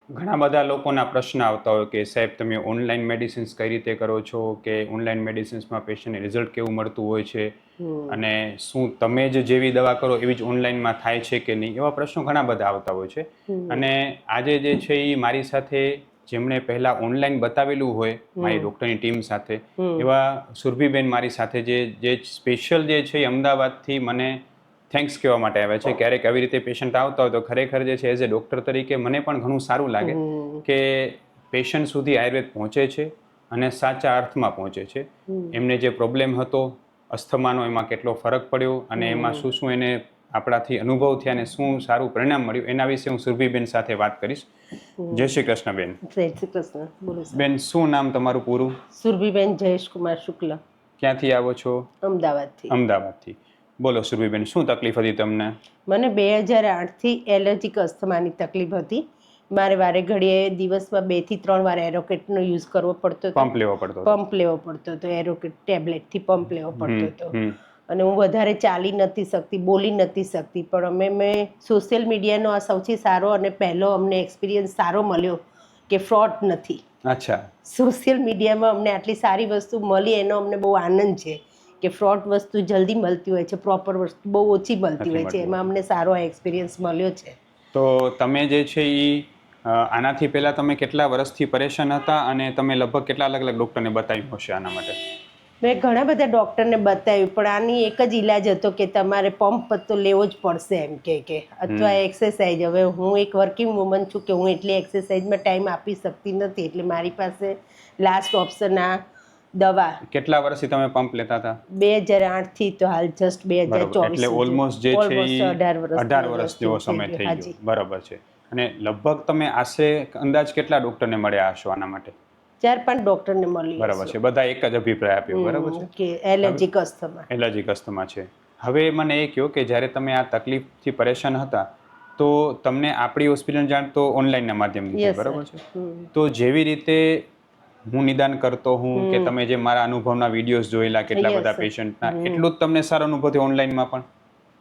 ઘણા બધા લોકોના પ્રશ્ન આવતા હોય કે સાહેબ તમે ઓનલાઈન મેડિસિન્સ કઈ રીતે કરો છો કે ઓનલાઈન મેડિસિન્સમાં પેશન્ટને રિઝલ્ટ કેવું મળતું હોય છે હમ અને શું તમે જ જેવી દવા કરો એવી જ ઓનલાઈનમાં થાય છે કે નહીં, એવા પ્રશ્નો ઘણા બધા આવતા હોય છે. હમ અને આજે જે છે એ મારી સાથે જેમણે પહેલાં ઓનલાઈન બતાવેલું હોય મારી હમ ડૉક્ટરની ટીમ સાથે, હમ એવા સુરભીબેન મારી સાથે જે સ્પેશિયલ જે છે એ અમદાવાદથી મને થેન્ક્સ કહેવા માટે આવે છે. ક્યારેક આવી રીતે પેશન્ટ આવતા હોય તો ખરેખર જે છે એઝ એ ડૉક્ટર તરીકે મને પણ ઘણું સારું લાગે હમ કે પેશન્ટ સુધી આયુર્વેદ પહોંચે છે અને સાચા અર્થમાં પહોંચે છે. હમ એમને જે પ્રોબ્લેમ હતો અસ્થમાનો એમાં કેટલો ફરક પડ્યો અને એમાં હમ શું શું એને આપણાથી અનુભવ થયા અને શું સારું પરિણામ મળ્યું એના વિશે હું સુરભીબેન સાથે વાત કરીશ. જય શ્રી કૃષ્ણ બેન. જય શ્રી કૃષ્ણ. બોલો સર. બેન શું નામ તમારું પૂરું? સુરભીબેન જયેશકુમાર શુક્લ, ક્યાંથી આવો છો? અમદાવાદથી. અમદાવાદથી. બોલો સુરભીબેન, શું તકલીફ હતી તમને? મને 2008થી એલર્જીક અસ્થમાની તકલીફ હતી. મારે વારે ઘડીએ દિવસમાં 2 થી 3 વાર એરોકેટનો યુઝ કરવો પડતો હતો. પંપ લેવો પડતો હતો. પંપ લેવો પડતો હતો, એરોકેટ ટેબ્લેટથી પંપ લેવો પડતો હતો. હમ અને હું વધારે ચાલી નથી શકતી, બોલી નથી શકતી. પણ મેં સોશિયલ મીડિયાનો આ સૌથી સારો અને પહેલો અમને એક્સપિરિયન્સ સારો મળ્યો કે ફ્રોડ નથી. અચ્છા. સોશિયલ મીડિયામાં અમને આટલી સારી વસ્તુ મળી એનો અમને બહુ આનંદ છે કે ફ્રોડ વસ્તુ જલ્દી મળતી હોય છે, પ્રોપર વસ્તુ બહુ ઓછી મળતી નથી હોય છે. મળતી. એમાં અમને સારો એક્સપિરિયન્સ મળ્યો છે. તો તમે જે છે એ આનાથી પહેલાં તમે કેટલા વર્ષથી પરેશાન હતા અને તમે લગભગ કેટલા અલગ અલગ ડૉક્ટરને બતાવ્યું હશે આના માટે? મેં ઘણા બધા ડૉક્ટરને બતાવ્યું, પણ આની એક જ ઈલાજ હતો કે તમારે પંપ તો લેવો જ પડશે એમ કે અથવા એક્સરસાઇઝ. હવે હું એક વર્કિંગ વુમન છું કે હું એટલી એક્સરસાઇઝમાં ટાઈમ આપી શકતી નથી, એટલે મારી પાસે લાસ્ટ ઓપ્શન આ દવા. કેટલા વર્ષથી તમે પંપ લેતા હતા? 2008થી તો હાલ જસ્ટ 2024 એટલે ઓલમોસ્ટ જે છે એ 18 વર્ષ જેવો સમય થઈ ગયો. બરાબર છે. અને લગભગ તમે આશરે અંદાજ કેટલા ડૉક્ટરને મળ્યા હશો આના માટે? 4-5 ડૉક્ટરને મળી. બરાબર છે. બધા એક જ અભિપ્રાય આપ્યો. બરાબર છે કે એલર્જીક અસ્થમા. એલર્જીક અસ્થમા છે. હવે મને એ કહો કે જ્યારે તમે આ તકલીફથી પરેશાન હતા તો તમને આપણી હોસ્પિટલ જાણ તો ઓનલાઈનના માધ્યમથી, બરાબર છે? તો જેવી રીતે હું નિદાન કરતો હું કે તમે જે મારા અનુભવના વિડીયોઝ જોયેલા કેટલા બધા પેશન્ટના, એટલું જ તમને સારો અનુભવ થયો ઓનલાઈનમાં પણ?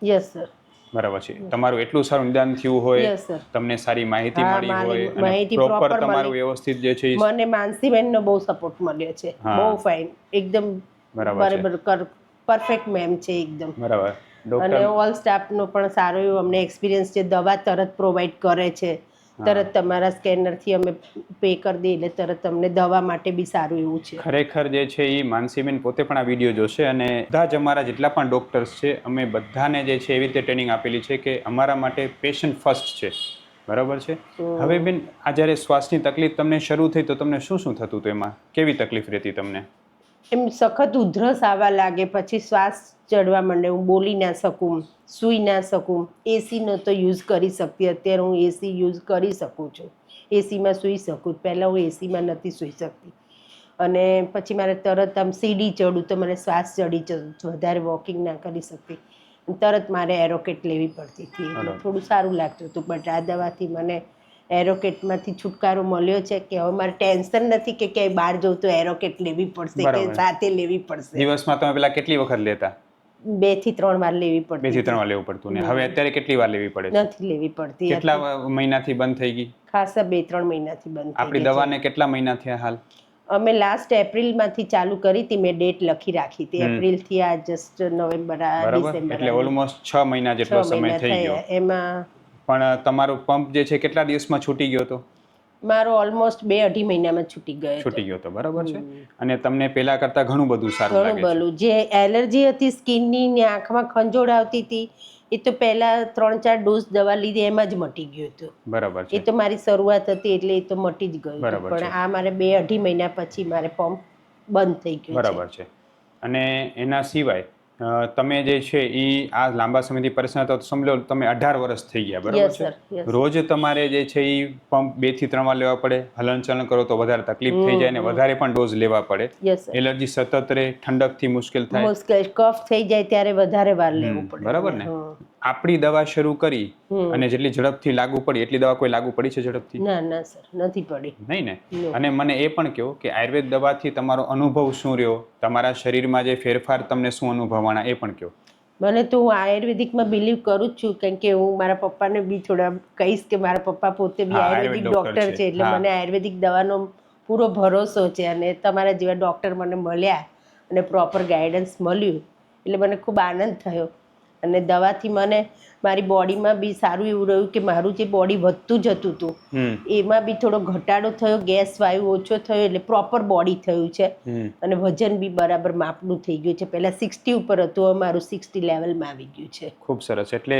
Yes sir. બરાબર છે. તમારું એટલું સારું નિદાન થયું હોય, તમને સારી માહિતી મળી હોય અને પ્રોપર તમારું વ્યવસ્થિત જે છે મને માનસીબેનનો બહુ સપોર્ટ મળ્યો છે. બહુ ફાઇન, એકદમ બરાબર પરફેક્ટ મેમ છે એકદમ. બરાબર. અને ઓલ સ્ટાફનો પણ સારો એવો અમને એક્સપિરિયન્સ છે. દવા તરત પ્રોવાઈડ કરે છે, તરત તમારા સ્કેનરથી અમે પે કરી દઈએ એટલે તરત તમને દવા માટે બી સારું એવું છે. ખરેખર જે છે એ માનસીબેન પોતે પણ આ વિડીયો જોશે અને બધા જ અમારા જેટલા પણ ડૉક્ટર્સ છે અમે બધાને જે છે એવી રીતે ટ્રેનિંગ આપેલી છે કે અમારા માટે પેશન્ટ ફર્સ્ટ છે. બરાબર છે. હવે બેન, આ જ્યારે શ્વાસની તકલીફ તમને શરૂ થઈ તો તમને શું શું થતું હતું? એમાં કેવી તકલીફ રહેતી તમને? એમ સખત ઉધરસ આવવા લાગે, પછી શ્વાસ ચડવા માંડે, હું બોલી ના શકું, સૂઈ ના શકું. એસીનો તો યુઝ કરી શકતી, અત્યારે હું એસી યુઝ કરી શકું છું, એસીમાં સૂઈ શકું. પહેલાં હું એસીમાં નથી સૂઈ શકતી. અને પછી મારે તરત આમ સીડી ચડું તો મને શ્વાસ ચડી જતો, વધારે વોકિંગ ના કરી શકતી, તરત મારે એરોકેટ લેવી પડતી હતી. એટલે થોડું સારું લાગતું હતું. બટ આ દવાથી મને એરોકેટમાંથી છુટકારો મળ્યો છે કે હવે મારે ટેન્શન નથી કે ક્યાંય બહાર જવું તો એરોકેટ લેવી પડશે કે સાથે લેવી પડશે. દિવસમાં તમે પેલા કેટલી વખત લેતા? 2 થી 3 વાર લેવી પડતી. 2 થી 3 વાર લેવું પડતું ને હવે અત્યારે કેટલી વાર લેવી પડે? નથી લેવી પડતી. કેટલા મહિનાથી બંધ થઈ ગઈ? ખાસા 2-3 મહિનાથી બંધ થઈ ગઈ. આપણી દવાને કેટલા મહિના થયા હાલ? અમે લાસ્ટ એપ્રિલમાંથી ચાલુ કરી હતી. મેં ડેટ લખી રાખી હતી એપ્રિલથી આ જસ્ટ નવેમ્બર ડિસેમ્બર, એટલે ઓલમોસ્ટ 6 મહિના જેટલો સમય થઈ ગયો. એમાં પણ તમારો પંપ જે છે કેટલા દિવસમાં છૂટી ગયો હતો? મારો ઓલમોસ્ટ 2-2.5 મહિનામાં છૂટી ગયો હતો. બરાબર છે. અને તમને પહેલા કરતા ઘણું બધું સારું લાગે છે? ઘણું બધું. જે એલર્જી હતી સ્કિનની ને આંખમાં ખંજોડ આવતી હતી એ તો પહેલા 3-4 ડોઝ દવા લીધી એમાં જ મટી ગયું હતું. બરાબર છે. એ તો મારી શરૂઆત હતી એટલે એ તો મટી જ ગયું. પણ આ મારે 2-2.5 મહિના પછી મારે પંપ બંધ થઈ ગયું. બરાબર છે. અને એના સિવાય તમે જે છે એ આ લાંબા સમયથી પરેશાન હતા તો સમજો તમે 18 વર્ષ થઈ ગયા, બરાબર છે? રોજ તમારે જે છે એ પંપ 2 થી 3 વાર લેવા પડે, હલનચલન કરો તો વધારે તકલીફ થઈ જાય અને વધારે પણ ડોઝ લેવા પડે. એલર્જી સતત રહે, ઠંડકથી મુશ્કેલ થાય, કફ થઈ જાય ત્યારે વધારે વાર લેવું પડે. બરાબર ને? આપણી દવા શરૂ કરી અને જેટલી ઝડપથી લાગુ પડી એટલી દવા કોઈ લાગુ પડી છે ઝડપથી? ના સર, નથી પડી. નહીં ને? અને મને એ પણ કહો કે આયુર્વેદ દવાથી તમારો અનુભવ શું રહ્યો, તમારા શરીરમાં જે ફેરફાર તમને શું અનુભવવાના એ પણ કહો. મને તો હું આયુર્વેદિકમાં બિલીવ કરું જ છું, કારણ કે હું મારા પપ્પાને બી થોડા કહીશ કે મારા પપ્પા પોતે બી હા, આયુર્વેદિક આયુર્વેદ ડોક્ટર છે, એટલે હા. મને આયુર્વેદિક દવાનો પૂરો ભરોસો છે. અને તમારા જેવા ડોક્ટર મને મળ્યા અને પ્રોપર ગાઈડન્સ મળ્યું એટલે મને ખૂબ આનંદ થયો. અને દવાથી મને મારી બોડીમાં બી સારું એવું રહ્યું કે મારું જે બોડી વધતું જતું હતું હમ એમાં બી થોડો ઘટાડો થયો, ગેસ વાયુ ઓછો થયો, એટલે પ્રોપર બોડી થયું છે. હમ અને વજન બી બરાબર માપનું થઈ ગયું છે. પહેલાં 60 ઉપર હતું, હવે મારું 60 લેવલમાં આવી ગયું છે. ખૂબ સરસ. એટલે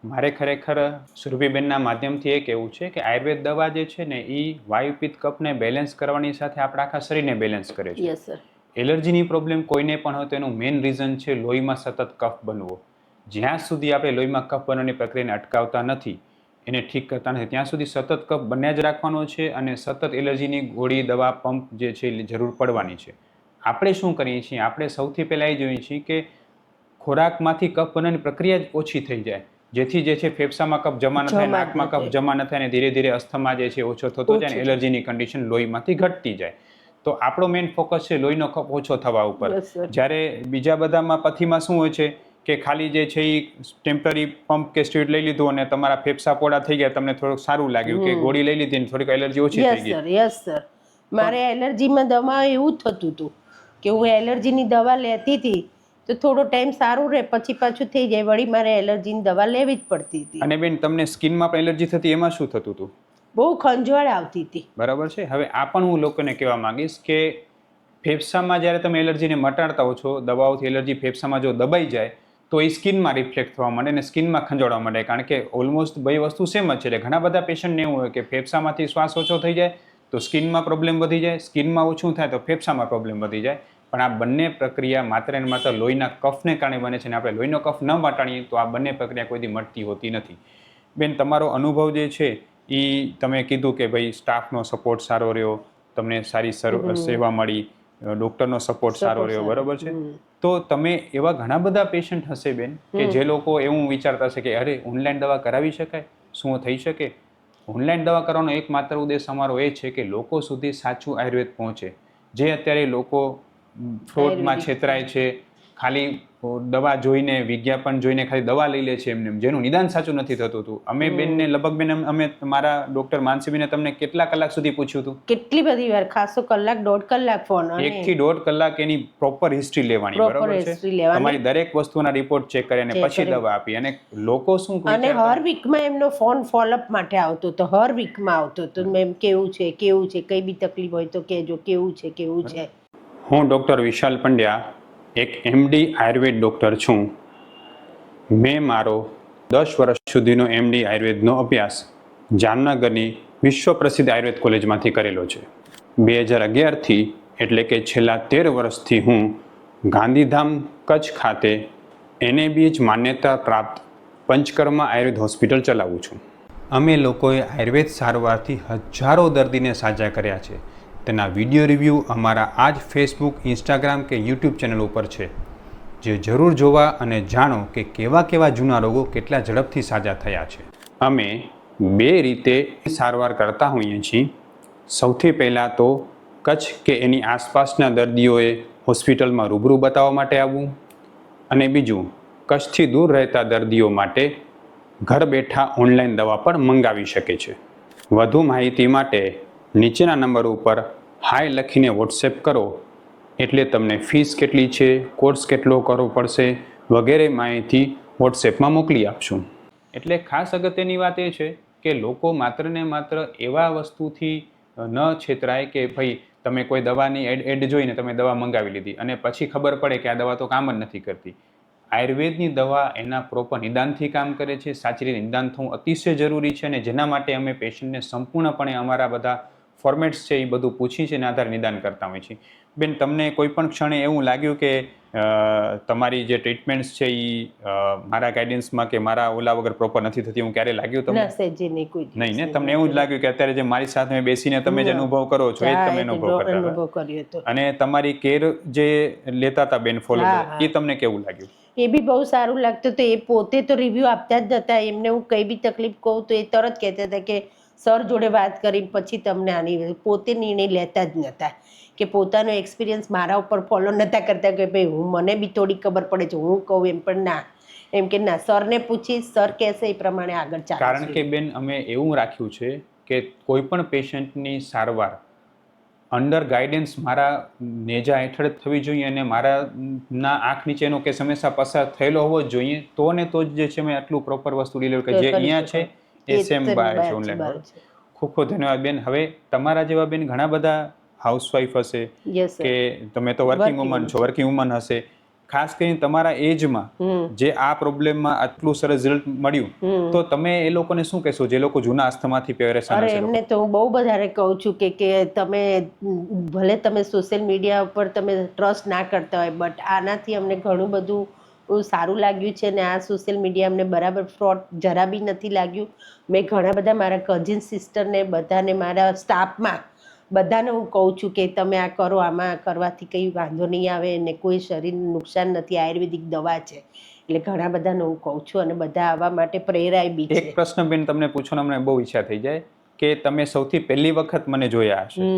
મારે ખરેખર સુરભીબેનના માધ્યમથી એ કહેવું છે કે આયુર્વેદ દવા જે છે ને એ વાયુપિત્ત કફને બેલેન્સ કરવાની સાથે આપણા આખા શરીરને બેલેન્સ કરે છે. Yes sir. એલર્જીની પ્રોબ્લેમ કોઈને પણ હોય તો એનું મેઇન રીઝન છે લોહીમાં સતત કફ બનવો. જ્યાં સુધી આપણે લોહીમાં કફ બનવાની પ્રક્રિયાને અટકાવતા નથી, એને ઠીક કરતા નથી, ત્યાં સુધી સતત કફ બન્યા જ રાખવાનો છે અને સતત એલર્જીની ગોળી દવા પંપ જે છે એ જરૂર પડવાની છે. આપણે શું કરીએ છીએ, આપણે સૌથી પહેલાં એ જોઈએ છીએ કે ખોરાકમાંથી કફ બનવાની પ્રક્રિયા જ ઓછી થઈ જાય, જેથી જે છે ફેફસામાં કફ જમા ન થાય, નાકમાં કફ જમા ન થાય અને ધીરે ધીરે અસ્થમા જે છે ઓછો થતો જાય અને એલર્જીની કન્ડિશન લોહીમાંથી ઘટતી જાય. તો આપણો મેઇન ફોકસ છે લોહીનો કફ ઓછો થવા ઉપર. જ્યારે બીજા બધામાં પથીમાં શું હોય છે કે ખાલી જે છે એ ટેમ્પરરી પંપ કે સ્ટીરોઇડ લઈ લીધું અને તમારા ફેફસા પોડા થઈ ગયા, તમને થોડુંક સારું લાગ્યું કે ગોળી લઈ લીધી અને થોડીક એલર્જી ઓછી થઈ ગઈ. Yes sir. મારે એલર્જીમાં દવા એવું જ થતું હતું કે હું એલર્જીની દવા લેતી હતી તો થોડો ટાઈમ સારું રહે, પછી પાછું થઈ જાય, વળી મારે એલર્જીની દવા લેવી જ પડતી હતી. અને બેન તમને સ્કિનમાં પણ એલર્જી થતી, એમાં શું થતું હતું? બહુ ખંજવાળ આવતી હતી. બરાબર છે. હવે આ પણ હું લોકોને કહેવા માંગીશ કે ફેફસામાં જ્યારે તમે એલર્જીને મટાડતા હો છો, દવાઓથી એલર્જી ફેફસામાં જો દબાઈ જાય તો એ સ્કિનમાં રિફ્લેક્ટ થવા માંડે અને સ્કિનમાં ખંજવાળવા માંડે, કારણ કે ઓલમોસ્ટ બે વસ્તુ સેમ જ છે. એટલે ઘણા બધા પેશન્ટને એવું હોય કે ફેફસામાંથી શ્વાસ ઓછો થઈ જાય તો સ્કિનમાં પ્રોબ્લેમ વધી જાય, સ્કિનમાં ઓછું થાય તો ફેફસામાં પ્રોબ્લેમ વધી જાય. પણ આ બંને પ્રક્રિયા માત્ર ને માત્ર લોહીના કફને કારણે બને છે અને આપણે લોહીનો કફ ન મટાડીએ તો આ બંને પ્રક્રિયા કોઈથી મળતી હોતી નથી. બેન, તમારો અનુભવ જે છે એ તમે કીધું કે ભાઈ સ્ટાફનો સપોર્ટ સારો રહ્યો, તમને સારી સેવા મળી, ડૉક્ટરનો સપોર્ટ સારો રહ્યો, બરાબર છે. તો તમે એવા ઘણા બધા પેશન્ટ હશે બેન કે જે લોકો એવું વિચારતા હશે કે અરે ઓનલાઈન દવા કરાવી શકાય, શું થઈ શકે? ઓનલાઈન દવા કરવાનો એકમાત્ર ઉદ્દેશ અમારો એ છે કે લોકો સુધી સાચું આયુર્વેદ પહોંચે. જે અત્યારે લોકો ફ્રોડમાં છેતરાય છે, ખાલી દવા જોઈને, વિજ્ઞાપન જોઈને ખાલી દવા લઈ લે છે એમને, જેનું નિદાન સાચું નથી થતું હતું. અમે બેનને લગભગ બેન અમે મારા ડૉક્ટર માનસીબેને તમને કેટલા કલાક સુધી પૂછ્યું હતું? કેટલી બધી વાર, ખાસો કલાક, 1.5 કલાક ફોન. 1 થી 1.5 કલાક એની પ્રોપર હિસ્ટ્રી લેવાની, બરાબર છે. તમારી દરેક વસ્તુના રિપોર્ટ ચેક કરી અને પછી દવા આપી. અને લોકો શું અને હર વીકમાં એમનો ફોન ફોલોઅપ માટે આવતો તો, હર વીકમાં આવતો તો, મેમ કેવું છે, કેવું છે, કઈ બી તકલીફ હોય તો કહેજો, કેવું છે, કેવું છે. હું ડૉક્ટર વિશાલ પંડ્યા, એક એમડી આયુર્વેદ ડૉક્ટર છું. મેં મારો 10 વર્ષ સુધીનો એમડી આયુર્વેદનો અભ્યાસ જામનગરની વિશ્વ પ્રસિદ્ધ આયુર્વેદ કોલેજમાંથી કરેલો છે. 2011થી એટલે કે છેલ્લા 13 વર્ષથી હું ગાંધીધામ કચ્છ ખાતે NABH માન્યતા પ્રાપ્ત પંચકર્મા આયુર્વેદ હોસ્પિટલ ચલાવું છું. અમે લોકોએ આયુર્વેદ સારવારથી હજારો દર્દીને સાજા કર્યા છે. તેના વિડીયો રિવ્યૂ અમારા આ જ ફેસબુક, ઇન્સ્ટાગ્રામ કે યુટ્યુબ ચેનલ ઉપર છે, જે જરૂર જોવા અને જાણો કે કેવા કેવા જૂના રોગો કેટલા ઝડપથી સાજા થયા છે. અમે 2 રીતે સારવાર કરતા હોઈએ છીએ. સૌથી પહેલાં તો કચ્છ કે એની આસપાસના દર્દીઓએ હોસ્પિટલમાં રૂબરૂ બતાવવા માટે આવવું, અને બીજું કચ્છથી દૂર રહેતા દર્દીઓ માટે ઘર બેઠા ઓનલાઈન દવા પણ મંગાવી શકે છે. વધુ માહિતી માટે નીચેના નંબર ઉપર હાય લખીને વોટ્સએપ કરો, એટલે તમને ફીસ કેટલી છે, કોર્સ કેટલો કરવો પડશે વગેરે માહિતી વોટ્સએપમાં મોકલી આપશું. એટલે ખાસ અગત્યની વાત એ છે કે લોકો માત્ર ને માત્ર એવા વસ્તુથી ન છેતરાય કે ભાઈ તમે કોઈ દવાની એડ જોઈને તમે દવા મંગાવી લીધી અને પછી ખબર પડે કે આ દવા તો કામ જ નથી કરતી. આયુર્વેદની દવા એના પ્રોપર નિદાનથી કામ કરે છે. સાચી રીતે નિદાન થવું અતિશય જરૂરી છે અને જેના માટે અમે પેશન્ટને સંપૂર્ણપણે અમારા બધા ફોર્મેટ્સ છે એ બધું પૂછી છે અને આધારે નિદાન કરતા હોઈએ છીએ. બેન, તમને કોઈ પણ ક્ષણે એવું લાગ્યું કે તમારી જે ટ્રીટમેન્ટ્સ છે એ મારા ગાઈડન્સમાં કે મારા ઓલા વગર પ્રોપર નથી થતી, એવું ક્યારે લાગ્યું તમને? નહીં ને? તમને એવું જ લાગ્યું કે અત્યારે જે મારી સાથે બેસીને તમે જે અનુભવ કરો છો એ જ તમે અનુભવ કરતા હતા? અને તમારી કેર જે લેતા હતા બેન, ફોલો, એ તમને કેવું લાગ્યું? એ બી બહુ સારું લાગતું હતું. એ પોતે તો રિવ્યુ આપતા જ હતા. એમને હું કઈ બી તકલીફ કહું તો એ તરત કહેતા હતા કે સર જોડે વાત કરીને પછી તમને આની પોતે નિર્ણય લેતા જ નહોતા કે પોતાનો એક્સપિરિયન્સ મારા ઉપર ફોલો નહોતા કરતા કે ભાઈ મને બી થોડી ખબર પડે છે, હું કહું એમ પણ ના, એમ કે ના સરને પૂછી સર કહેશે એ પ્રમાણે આગળ ચાલે. કારણ કે બેન અમે એવું રાખ્યું છે કે કોઈ પણ પેશન્ટની સારવાર અંડર ગાઈડન્સ મારા નેજા હેઠળ થવી જોઈએ અને મારા ના આંખ નીચેનો કે હંમેશા પસાર થયેલો હોવો જ જોઈએ, તો ને તો જ જે છે મેં આટલું પ્રોપર વસ્તુ ડિલિવર કે જે અહીંયા છે એ સેમ બાય છે ઓનલાઈન. ખૂબ ખૂબ ધન્યવાદ બેન. હવે તમારા જેવા બેન ઘણા બધા હાઉસવાઈફ હશે કે તમે તો વર્કિંગ વુમન છો, વર્કિંગ વુમન હશે, ખાસ કરીને તમારા એજમાં જે આ પ્રોબ્લેમમાં આટલું સરસ રિઝલ્ટ મળ્યું, તો તમે એ લોકોને શું કહેશો જે લોકો જૂના અસ્થમાથી પરેશાન અરે છે? એમને તો હું બહુ બધાને કહું છું કે તમે ભલે તમે સોશિયલ મીડિયા ઉપર તમે ટ્રસ્ટ ના કરતા હોય, બટ આનાથી અમને ઘણું બધું સારું લાગ્યું છે ને આ સોશિયલ મીડિયા અમને બરાબર ફ્રોડ જરા બી નથી લાગ્યું. મેં ઘણા બધા મારા કઝિન સિસ્ટરને બધાને મારા સ્ટાફમાં બધાને હું કહું છું કે તમે આ કરો, આમાં કરવાથી કંઈ વાંધો નહીં આવે ને કોઈ શરીરને નુકસાન નથી, આયુર્વેદિક દવા છે. એટલે ઘણા બધાને હું કહું છું અને બધા આવવા માટે પ્રેરાય બી છે. એક પ્રશ્ન બેન તમને પૂછવાનો મને બહુ ઈચ્છા થઈ જાય કે તમે સૌથી પહેલી વખત મને જોયા હશે,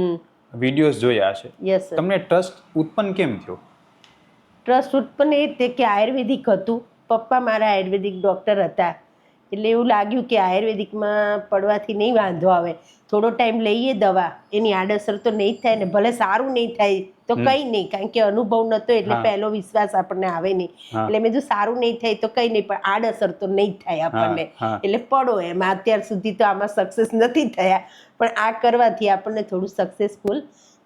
વિડીયોઝ જોયા હશે, યસ સર. તમને ટ્રસ્ટ ઉત્પન્ન કેમ થયો? ટ્રસ્ટ ઉત્પન્ન એ તે કે આયુર્વેદિક હતું, પપ્પા મારા આયુર્વેદિક ડૉક્ટર હતા, એટલે એવું લાગ્યું કે આયુર્વેદિકમાં પડવાથી નહીં વાંધો આવે, થોડો ટાઈમ લઈએ દવા, એની આડઅસર તો નહીં જ થાય ને, ભલે સારું નહીં થાય તો કંઈ નહીં, કારણ કે અનુભવ નહોતો એટલે પહેલો વિશ્વાસ આપણને આવે નહીં, એટલે મેં જો સારું નહીં થાય તો કંઈ નહીં, પણ આડઅસર તો નહીં જ થાય આપણને, એટલે પડો એમાં. અત્યાર સુધી તો આમાં સક્સેસ નથી થયા, પણ આ કરવાથી આપણને થોડું સક્સેસફુલ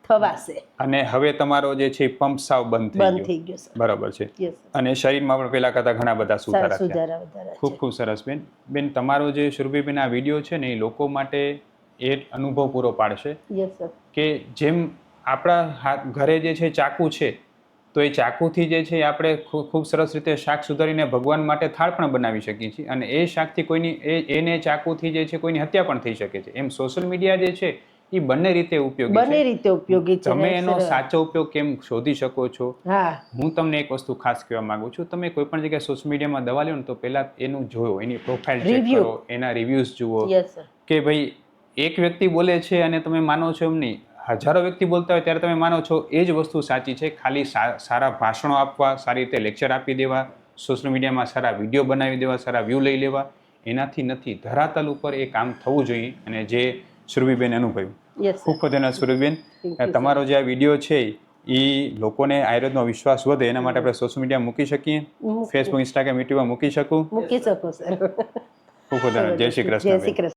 થવાશે. અને હવે તમારો જે છે પંપ સાવ બંધ થઈ ગયો. બરાબર છે. અને શરીરમાં પણ પેલા કરતા ઘણા બધા સુધારા થયા. ખૂબ ખૂબ સરસ બેન. બેન તમારો જે સુરભીબેન આ વિડીયો છે ને એ લોકો માટે એ અનુભવ પૂરો પાડશે કે જેમ આપણા ઘરે જે છે ચાકુ છે, તો એ ચાકુથી જે છે આપણે ખૂબ સરસ રીતે શાક સુધારીને ભગવાન માટે થાળ પણ બનાવી શકીએ છીએ, અને એ શાકથી કોઈની એને ચાકુથી જે છે કોઈની હત્યા પણ થઈ શકે છે. એમ સોશિયલ મીડિયા જે છે એ બંને રીતે ઉપયોગી છે. તમે એનો સાચો ઉપયોગ કેમ શોધી શકો છો? હું તમને એક વસ્તુ ખાસ કહેવા માંગુ છું, તમે કોઈ પણ જગ્યાએ સોશિયલ મીડિયામાં દવા લો ને તો પહેલા એનું જોયો, એની પ્રોફાઇલ ચેક કરો, એના રિવ્યુઝ જુઓ કે ભાઈ એક વ્યક્તિ બોલે છે અને તમે માનો છો એમ નહીં, હજારો વ્યક્તિ બોલતા હોય ત્યારે તમે માનો છો એ જ વસ્તુ સાચી છે. ખાલી સારા ભાષણો આપવા, સારી રીતે લેક્ચર આપી દેવા, સોશિયલ મીડિયામાં સારા વિડીયો બનાવી દેવા, સારા વ્યૂ લઈ લેવા, એનાથી નથી. ધરાતલ ઉપર એ કામ થવું જોઈએ, અને જે સુરભીબેન અનુભવ્યું. ખૂબ ખૂબ ધન્યવાદ સુરભીબેન. તમારો જે આ વિડીયો છે એ લોકોને આયુર્વેદનો વિશ્વાસ વધે એના માટે આપણે સોશિયલ મીડિયા મૂકી શકીએ, ફેસબુક, ઇન્સ્ટાગ્રામ, યુટ્યુબમાં મૂકી શકો સર. ખૂબ ખૂબ ધન્યવાદ. જય શ્રી કૃષ્ણ.